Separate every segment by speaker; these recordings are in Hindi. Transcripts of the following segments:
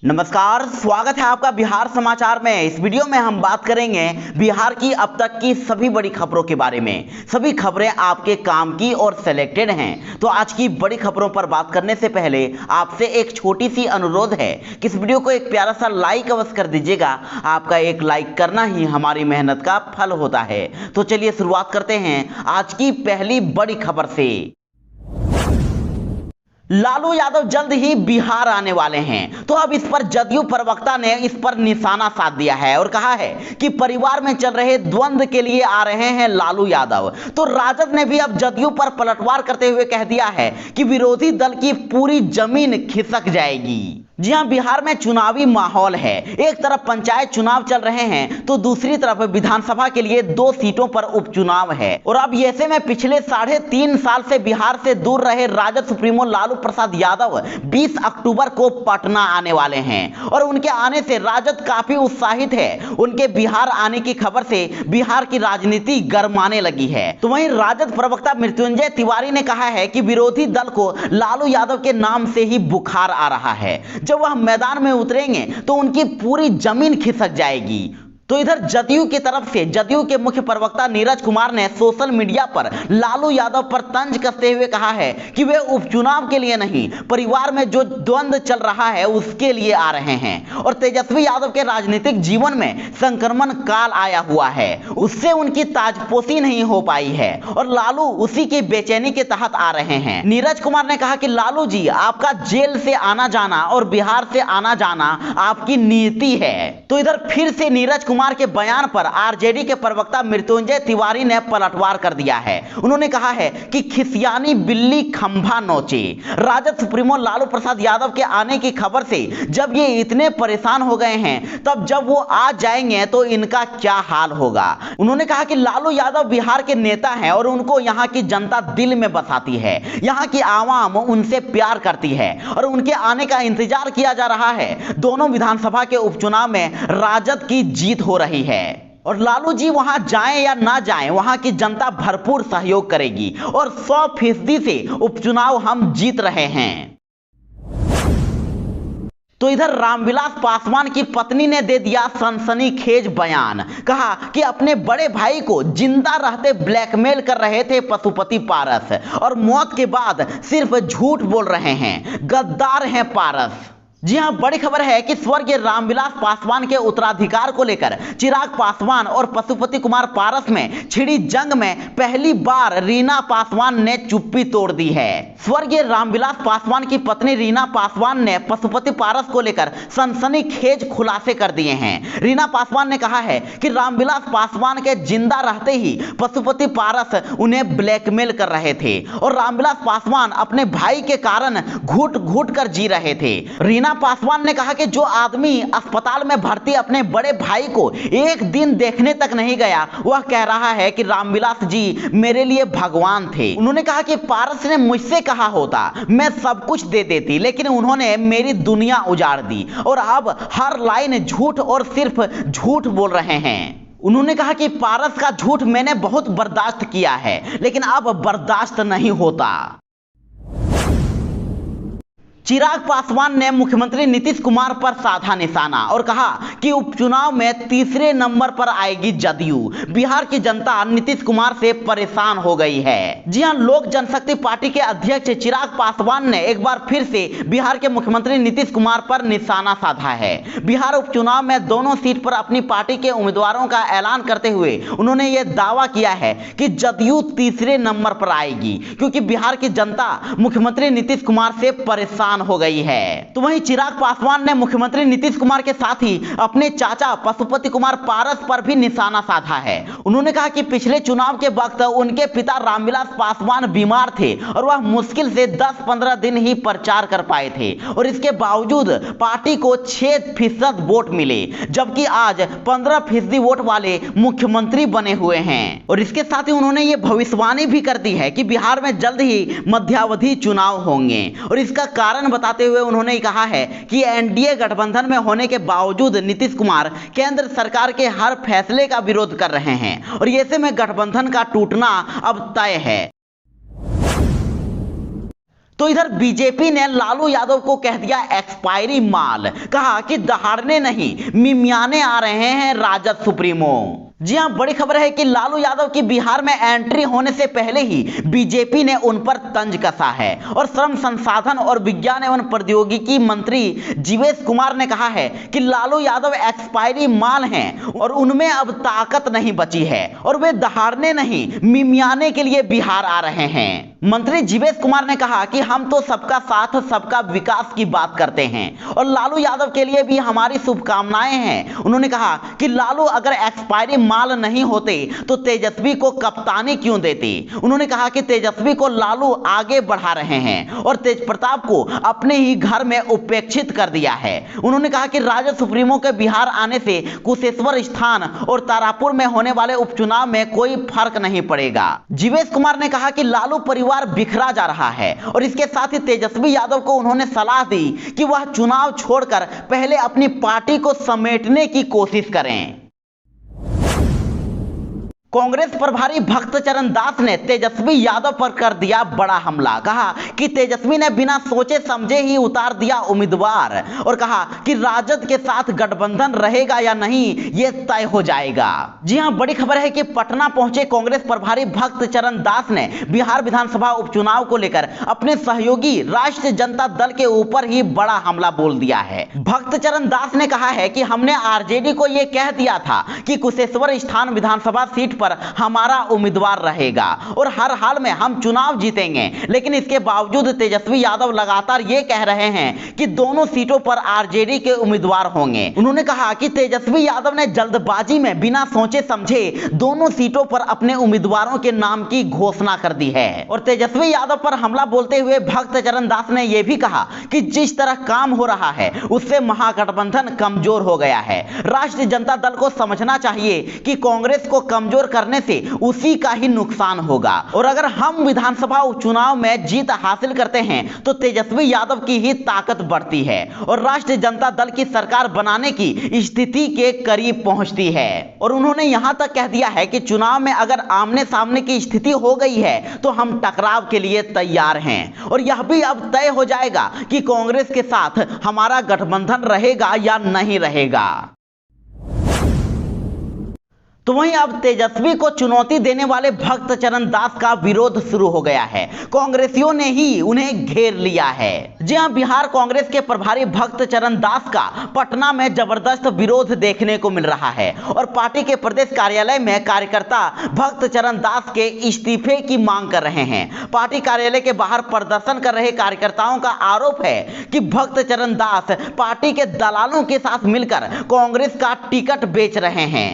Speaker 1: नमस्कार, स्वागत है आपका बिहार समाचार में। इस वीडियो में हम बात करेंगे बिहार की अब तक की सभी बड़ी खबरों के बारे में। सभी खबरें आपके काम की और सिलेक्टेड हैं। तो आज की बड़ी खबरों पर बात करने से पहले आपसे एक छोटी सी अनुरोध है कि इस वीडियो को एक प्यारा सा लाइक अवश्य कर दीजिएगा। आपका एक लाइक करना ही हमारी मेहनत का फल होता है। तो चलिए शुरुआत करते हैं आज की पहली बड़ी खबर से। लालू यादव जल्द ही बिहार आने वाले हैं। तो अब इस पर जदयू प्रवक्ता ने इस पर निशाना साध दिया है और कहा है कि परिवार में चल रहे द्वंद्व के लिए आ रहे हैं लालू यादव। तो राजद ने भी अब जदयू पर पलटवार करते हुए कह दिया है कि विरोधी दल की पूरी जमीन खिसक जाएगी। जी हां, बिहार में चुनावी माहौल है। एक तरफ पंचायत चुनाव चल रहे हैं तो दूसरी तरफ विधानसभा के लिए 2 सीटों पर उपचुनाव है। और अब ऐसे में पिछले 3.5 साल से बिहार से दूर रहे राजद सुप्रीमो लालू प्रसाद यादव 20 अक्टूबर को पटना आने वाले हैं और उनके आने से राजद काफी उत्साहित है। उनके बिहार आने की खबर से बिहार की राजनीति गरमाने लगी है। तो वहीं राजद प्रवक्ता मृत्युंजय तिवारी ने कहा है कि विरोधी दल को लालू यादव के नाम से ही बुखार आ रहा है। जब वह मैदान में उतरेंगे तो उनकी पूरी जमीन खिसक जाएगी। तो इधर जदयू की तरफ से जदयू के मुख्य प्रवक्ता नीरज कुमार ने सोशल मीडिया पर लालू यादव पर तंज कसते हुए कहा है कि वे उपचुनाव के लिए नहीं, परिवार में जो द्वंद्व चल रहा है उसके लिए आ रहे हैं। और तेजस्वी यादव के राजनीतिक जीवन में संक्रमण काल आया हुआ है, उससे उनकी ताजपोशी नहीं हो पाई है और लालू उसी की बेचैनी के तहत आ रहे हैं। नीरज कुमार ने कहा कि लालू जी, आपका जेल से आना जाना और बिहार से आना जाना आपकी नीति है। तो इधर फिर से नीरज कुमार के बयान पर आरजेडी के प्रवक्ता मृत्युंजय तिवारी ने पलटवार कर दिया है। उन्होंने कहा है कि खिसियानी बिल्ली खंभा नोचे। राजद सुप्रीमो लालू प्रसाद यादव के आने की खबर से जब ये इतने परेशान हो गए हैं, तब जब वो आ जाएंगे तो इनका क्या हाल होगा। उन्होंने कहा कि लालू यादव बिहार के नेता हैं और उनको यहाँ की जनता दिल में बसाती है। यहाँ की आवाम उनसे प्यार करती है और उनके आने का इंतजार किया जा रहा है। दोनों विधानसभा के उपचुनाव में राजद की जीत हो रही है और लालू जी वहां जाएं या ना जाएं, वहां की जनता भरपूर सहयोग करेगी और 100% से उपचुनाव हम जीत रहे हैं। तो इधर रामविलास पासवान की पत्नी ने दे दिया सनसनीखेज बयान। कहा कि अपने बड़े भाई को जिंदा रहते ब्लैकमेल कर रहे थे पशुपति पारस और मौत के बाद सिर्फ झूठ बोल रहे हैं। गद्दार हैं पारस। जी हां, बड़ी खबर है कि स्वर्गीय रामविलास पासवान के उत्तराधिकार को लेकर चिराग पासवान और पशुपति कुमार पारस में छिड़ी जंग में पहली बार रीना पासवान ने चुप्पी तोड़ दी है। स्वर्गीय रामविलास पासवान की पत्नी रीना पासवान ने पशुपति पारस को लेकर सनसनीखेज खुलासे कर दिए हैं। रीना पासवान ने कहा है कि रामविलास पासवान के जिंदा रहते ही पशुपति पारस उन्हें ब्लैकमेल कर रहे थे और रामविलास पासवान अपने भाई के कारण घुट घुट कर जी रहे थे। रीना पासवान ने कहा कि जो आदमी अस्पताल में भर्ती अपने बड़े भाई को एक दिन देखने तक नहीं गया, वह कह रहा है कि रामविलास जी मेरे लिए भगवान थे। उन्होंने कहा कि पारस ने मुझसे कहा होता मैं सब कुछ दे देती, लेकिन उन्होंने मेरी दुनिया उजाड़ दी और अब हर लाइन झूठ और सिर्फ झूठ बोल रहे हैं। उन्होंने कहा कि पारस का झूठ मैंने बहुत बर्दाश्त किया है, लेकिन अब बर्दाश्त नहीं होता। चिराग पासवान ने मुख्यमंत्री नीतीश कुमार पर साधा निशाना और कहा कि उपचुनाव में तीसरे नंबर पर आएगी जदयू। बिहार की जनता नीतीश कुमार से परेशान हो गई है। जी हां, लोक जनशक्ति पार्टी के अध्यक्ष चिराग पासवान ने एक बार फिर से बिहार के मुख्यमंत्री नीतीश कुमार पर निशाना साधा है। बिहार उपचुनाव में दोनों सीट पर अपनी पार्टी के उम्मीदवारों का ऐलान करते हुए उन्होंने यह दावा किया है कि जदयू तीसरे नंबर पर आएगी, क्योंकि बिहार की जनता मुख्यमंत्री नीतीश कुमार से परेशान हो गई है। तो वहीं चिराग पासवान ने मुख्यमंत्री नीतीश कुमार के साथ ही अपने चाचा पशुपति कुमार पारस पर भी निशाना साधा है। उन्होंने कहा कि पिछले चुनाव के वक्त उनके पिता रामविलास पासवान बीमार थे और वह मुश्किल से 10-15 दिन ही प्रचार कर पाए थे और इसके बावजूद पार्टी को 6% वोट मिले, जबकि आज 15% वोट वाले मुख्यमंत्री बने हुए हैं। और इसके साथ ही उन्होंने ये भविष्यवाणी भी कर दी है कि बिहार में जल्द ही मध्यावधि चुनाव होंगे और इसका कारण बताते हुए उन्होंने कहा है कि एनडीए गठबंधन में होने के बावजूद नीतीश कुमार केंद्र सरकार के हर फैसले का विरोध कर रहे हैं और ऐसे में गठबंधन का टूटना अब तय है। तो इधर बीजेपी ने लालू यादव को कह दिया एक्सपायरी माल, कहा कि दहाड़ने नहीं मिमियाने आ रहे हैं राजद सुप्रीमो। जी हां, बड़ी खबर है कि लालू यादव की बिहार में एंट्री होने से पहले ही बीजेपी ने उन पर तंज कसा है और श्रम संसाधन और विज्ञान एवं प्रौद्योगिकी मंत्री जीवेश कुमार ने कहा है कि लालू यादव एक्सपायरी माल हैं और उनमें अब ताकत नहीं बची है और वे दहाड़ने नहीं मिमियाने के लिए बिहार आ रहे हैं। मंत्री जीवेश कुमार ने कहा कि हम तो सबका साथ सबका विकास की बात करते हैं और लालू यादव के लिए भी हमारी शुभकामनाएं हैं। उन्होंने कहा कि लालू अगर एक्सपायरी माल नहीं होते तो तेजस्वी को कप्तानी क्यों देते। उन्होंने कहा कि तेजस्वी को लालू आगे बढ़ा रहे हैं और तेज प्रताप को अपने ही घर में उपेक्षित कर दिया है। उन्होंने कहा कि राजद सुप्रीमो के बिहार आने से कुशेश्वर स्थान और तारापुर में होने वाले उपचुनाव में कोई फर्क नहीं पड़ेगा। जीवेश कुमार ने कहा कि लालू परिवार बिखरा जा रहा है और इसके साथ ही तेजस्वी यादव को उन्होंने सलाह दी कि वह चुनाव छोड़कर पहले अपनी पार्टी को समेटने की कोशिश करें। कांग्रेस प्रभारी भक्तचरण दास ने तेजस्वी यादव पर कर दिया बड़ा हमला। कहा कि तेजस्वी ने बिना सोचे समझे ही उतार दिया उम्मीदवार और कहा कि राजद के साथ गठबंधन रहेगा या नहीं ये तय हो जाएगा। जी हां, बड़ी खबर है कि पटना पहुंचे कांग्रेस प्रभारी भक्तचरण दास ने बिहार विधानसभा उपचुनाव को लेकर अपने सहयोगी राष्ट्रीय जनता दल के ऊपर ही बड़ा हमला बोल दिया है। भक्तचरण दास ने कहा है कि हमने आरजेडी को यह कह दिया था कि कुशेश्वर स्थान विधानसभा सीट पर हमारा उम्मीदवार रहेगा और हर हाल में हम चुनाव जीतेंगे, लेकिन इसके बावजूद तेजस्वी यादव लगातार ये कह रहे हैं कि दोनों सीटों पर आरजेडी के उम्मीदवार होंगे। उन्होंने कहा कि तेजस्वी यादव ने जल्दबाजी में बिना सोचे समझे दोनों सीटों पर अपने उम्मीदवारों के नाम की घोषणा कर दी है और तेजस्वी यादव पर हमला बोलते हुए भक्तचरण दास ने यह भी कहा कि जिस तरह काम हो रहा है उससे महागठबंधन कमजोर हो गया है। राष्ट्रीय जनता दल को समझना चाहिए कि कांग्रेस को कमजोर करने से उसी का ही नुकसान होगा और अगर हम विधानसभा चुनाव में जीत हासिल करते हैं तो तेजस्वी यादव की ही ताकत बढ़ती है और राष्ट्रीय जनता दल की सरकार बनाने की स्थिति के करीब पहुंचती है। और उन्होंने यहां तक कह दिया है कि चुनाव में अगर आमने सामने की स्थिति हो गई है तो हम टकराव के लिए तैयार हैं और यह भी अब तय हो जाएगा कि कांग्रेस के साथ हमारा गठबंधन रहेगा या नहीं रहेगा। तो वहीं अब तेजस्वी को चुनौती देने वाले भक्तचरण दास का विरोध शुरू हो गया है। कांग्रेसियों ने ही उन्हें घेर लिया है। जी हां, बिहार कांग्रेस के प्रभारी भक्तचरण दास का पटना में जबरदस्त विरोध देखने को मिल रहा है और पार्टी के प्रदेश कार्यालय में कार्यकर्ता भक्तचरण दास के इस्तीफे की मांग कर रहे हैं। पार्टी कार्यालय के बाहर प्रदर्शन कर रहे कार्यकर्ताओं का आरोप है कि भक्तचरण दास पार्टी के दलालों के साथ मिलकर कांग्रेस का टिकट बेच रहे हैं।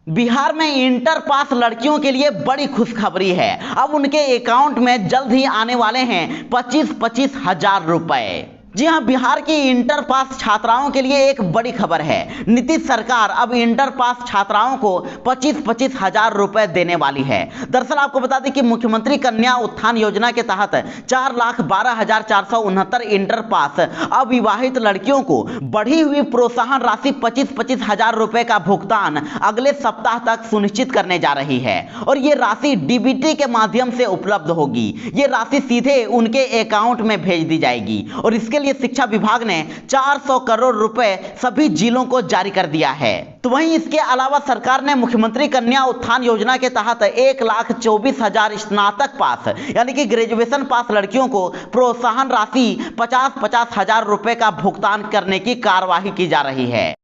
Speaker 1: बिहार में इंटर पास लड़कियों के लिए बड़ी खुशखबरी है। अब उनके अकाउंट में जल्द ही आने वाले हैं 25-25 हजार रुपए। जी हां, बिहार की इंटर पास छात्राओं के लिए एक बड़ी खबर है। नीतीश सरकार अब इंटर पास छात्राओं को 25-25 हजार रुपए देने वाली है। दरअसल आपको बता दें कि मुख्यमंत्री कन्या उत्थान योजना के तहत 4,12,469 इंटर पास अविवाहित लड़कियों को बढ़ी हुई प्रोत्साहन राशि 25-25 हजार रुपए का भुगतान अगले सप्ताह तक सुनिश्चित करने जा रही है और ये राशि डीबीटी के माध्यम से उपलब्ध होगी। ये राशि सीधे उनके अकाउंट में भेज दी जाएगी और इसके लिए शिक्षा विभाग ने 400 करोड़ रुपए सभी जिलों को जारी कर दिया है। तो वहीं इसके अलावा सरकार ने मुख्यमंत्री कन्या उत्थान योजना के तहत 1,24,000 स्नातक पास यानी कि ग्रेजुएशन पास लड़कियों को प्रोत्साहन राशि 50-50 हजार रुपए का भुगतान करने की कार्यवाही की जा रही है।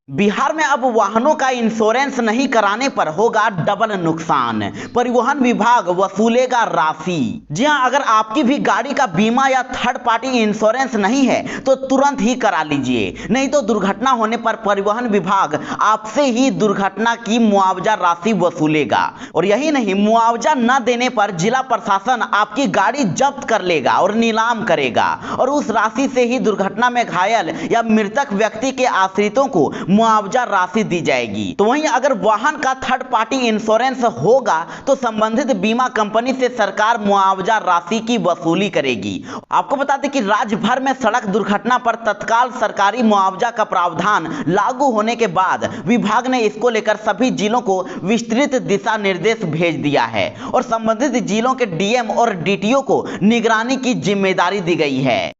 Speaker 1: बिहार में अब वाहनों का इंश्योरेंस नहीं कराने पर होगा डबल नुकसान, परिवहन विभाग वसूलेगा राशि। जी हां, अगर आपकी भी गाड़ी का बीमा या थर्ड पार्टी इंश्योरेंस नहीं है तो तुरंत ही करा लीजिए, नहीं तो दुर्घटना होने पर परिवहन विभाग आपसे ही दुर्घटना की मुआवजा राशि वसूलेगा। और यही नहीं, मुआवजा न देने पर जिला प्रशासन आपकी गाड़ी जब्त कर लेगा और नीलाम करेगा और उस राशि से ही दुर्घटना में घायल या मृतक व्यक्ति के आश्रितों को मुआवजा राशि दी जाएगी। तो वहीं अगर वाहन का थर्ड पार्टी इंश्योरेंस होगा तो संबंधित बीमा कंपनी से सरकार मुआवजा राशि की वसूली करेगी। आपको बता दें कि राज्य भर में सड़क दुर्घटना पर तत्काल सरकारी मुआवजा का प्रावधान लागू होने के बाद विभाग ने इसको लेकर सभी जिलों को विस्तृत दिशा निर्देश भेज दिया है और संबंधित जिलों के डीएम और डीटीओ को निगरानी की जिम्मेदारी दी गई है।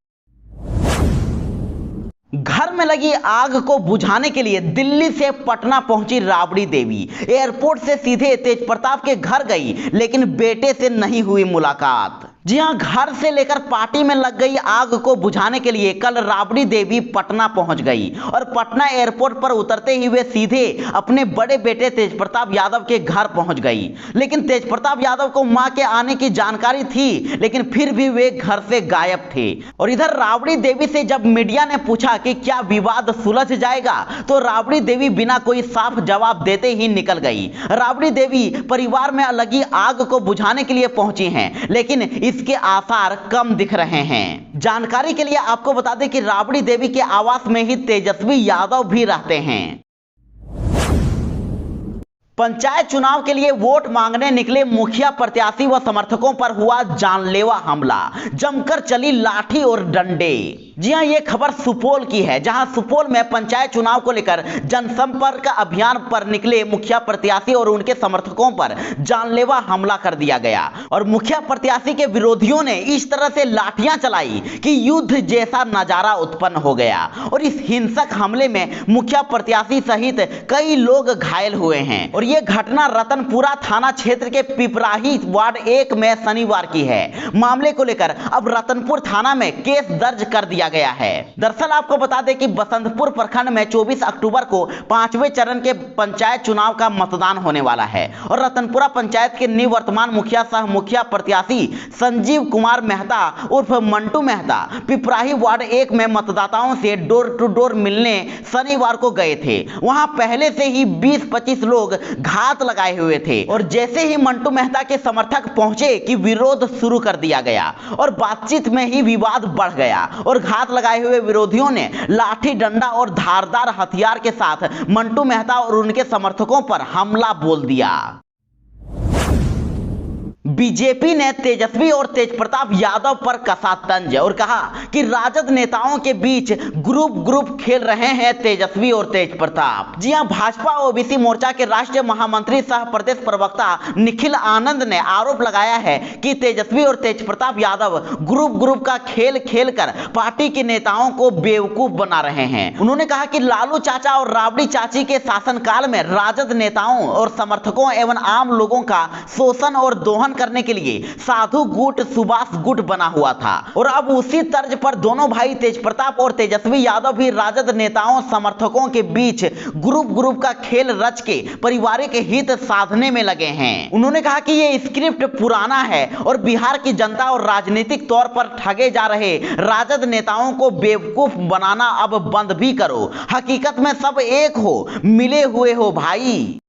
Speaker 1: घर में लगी आग को बुझाने के लिए दिल्ली से पटना पहुंची राबड़ी देवी। एयरपोर्ट से सीधे तेजप्रताप के घर गई, लेकिन बेटे से नहीं हुई मुलाकात। जी हां, घर से लेकर पार्टी में लग गई आग को बुझाने के लिए कल राबड़ी देवी पटना पहुंच गई और पटना एयरपोर्ट पर उतरते ही वे सीधे अपने बड़े बेटे तेजप्रताप यादव के घर पहुंच गई। लेकिन तेजप्रताप यादव को मां के आने की जानकारी थी, लेकिन फिर भी वे घर से गायब थे। और इधर राबड़ी देवी से जब मीडिया ने पूछा कि क्या विवाद सुलझ जाएगा, तो राबड़ी देवी बिना कोई साफ जवाब देते ही निकल गई। राबड़ी देवी परिवार में लगी आग को बुझाने के लिए पहुंची हैं, लेकिन इसके आसार कम दिख रहे हैं। जानकारी के लिए आपको बता दें कि राबड़ी देवी के आवास में ही तेजस्वी यादव भी रहते हैं। पंचायत चुनाव के लिए वोट मांगने निकले मुखिया प्रत्याशी व समर्थकों पर हुआ जानलेवा हमला, जमकर चली लाठी और डंडे। जी हां, ये खबर सुपौल की है, जहां सुपौल में पंचायत चुनाव को लेकर जनसंपर्क अभियान पर निकले मुखिया प्रत्याशी और उनके समर्थकों पर जानलेवा हमला कर दिया गया और मुखिया प्रत्याशी के विरोधियों ने इस तरह से लाठियां चलाई कि युद्ध जैसा नजारा उत्पन्न हो गया और इस हिंसक हमले में मुखिया प्रत्याशी सहित कई लोग घायल हुए हैं। और यह घटना रतनपुरा थाना क्षेत्र के पिपराही वार्ड 1 में शनिवार की है। मामले को लेकर अब रतनपुर थाना में केस दर्ज कर दिया गया है। दरअसल आपको बता दें कि बसंतपुर प्रखंड में 24 अक्टूबर को 5वें चरण के पंचायत चुनाव का मतदान होने वाला है और रतनपुरा पंचायत के निवर्तमान मुखिया सह मुखिया प्रत्याशी संजीव कुमार मेहता उर्फ मंटू मेहता पिपराही वार्ड 1 में मतदाताओं से डोर टू डोर मिलने शनिवार को गए थे। वहां पहले से ही 20-25 लोग घात लगाए हुए थे और जैसे ही मंटू मेहता के समर्थक पहुंचे कि विरोध शुरू कर दिया गया और बातचीत में ही विवाद बढ़ गया और घात लगाए हुए विरोधियों ने लाठी डंडा और धारदार हथियार के साथ मंटू मेहता और उनके समर्थकों पर हमला बोल दिया। बीजेपी ने तेजस्वी और तेजप्रताप यादव पर कसा तंज और कहा कि राजद नेताओं के बीच ग्रुप खेल रहे हैं तेजस्वी और तेजप्रताप। जी हां, भाजपा ओबीसी मोर्चा के राष्ट्रीय महामंत्री सह प्रदेश प्रवक्ता निखिल आनंद ने आरोप लगाया है कि तेजस्वी और तेजप्रताप यादव ग्रुप का खेल खेलकर पार्टी के नेताओं को बेवकूफ बना रहे हैं। उन्होंने कहा कि लालू चाचा और राबड़ी चाची के शासनकाल में राजद नेताओं और समर्थकों एवं आम लोगों का शोषण और दोहन करने के लिए साधु गुट सुभाष गुट बना हुआ था और अब उसी तर्ज पर दोनों भाई तेजप्रताप और तेजस्वी यादव भी राजद नेताओं समर्थकों के बीच ग्रुप का खेल रच के पारिवारिक हित साधने में लगे हैं। उन्होंने कहा कि यह स्क्रिप्ट पुराना है और बिहार की जनता और राजनीतिक तौर पर ठगे जा रहे राजद नेताओं को बेवकूफ बनाना अब बंद भी करो। हकीकत में सब एक हो, मिले हुए हो भाई।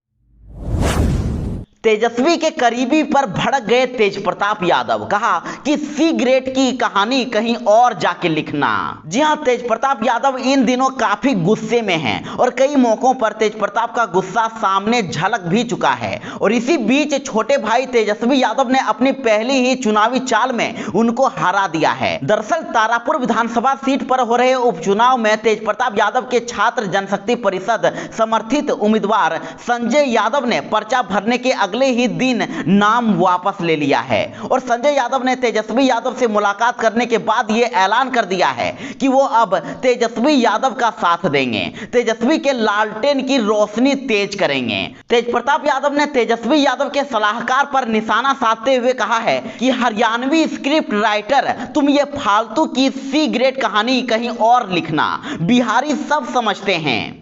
Speaker 1: तेजस्वी के करीबी पर भड़क गए तेजप्रताप यादव, कहा कि सिगरेट की कहानी कहीं और जाके लिखना। जी हां, तेजप्रताप यादव इन दिनों काफी गुस्से में हैं और कई मौकों पर तेजप्रताप का गुस्सा सामने झलक भी चुका है और इसी बीच छोटे भाई तेजस्वी यादव ने अपनी पहली ही चुनावी चाल में उनको हरा दिया है। दरअसल तारापुर विधानसभा सीट पर हो रहे उपचुनाव में तेजप्रताप यादव के छात्र जनशक्ति परिषद समर्थित उम्मीदवार संजय यादव ने पर्चा भरने के अगले ही दिन नाम वापस ले लिया है और संजय यादव ने तेजस्वी यादव से मुलाकात करने के बाद यह ऐलान कर दिया है कि वो अब तेजस्वी यादव का साथ देंगे, तेजस्वी के लालटेन की रोशनी तेज करेंगे। तेजप्रताप यादव ने तेजस्वी यादव के सलाहकार पर निशाना साधते हुए कहा है कि हरियाणवी स्क्रिप्ट राइटर, तुम ये फालतू की सिगरेट कहानी कहीं और लिखना, बिहारी सब समझते हैं।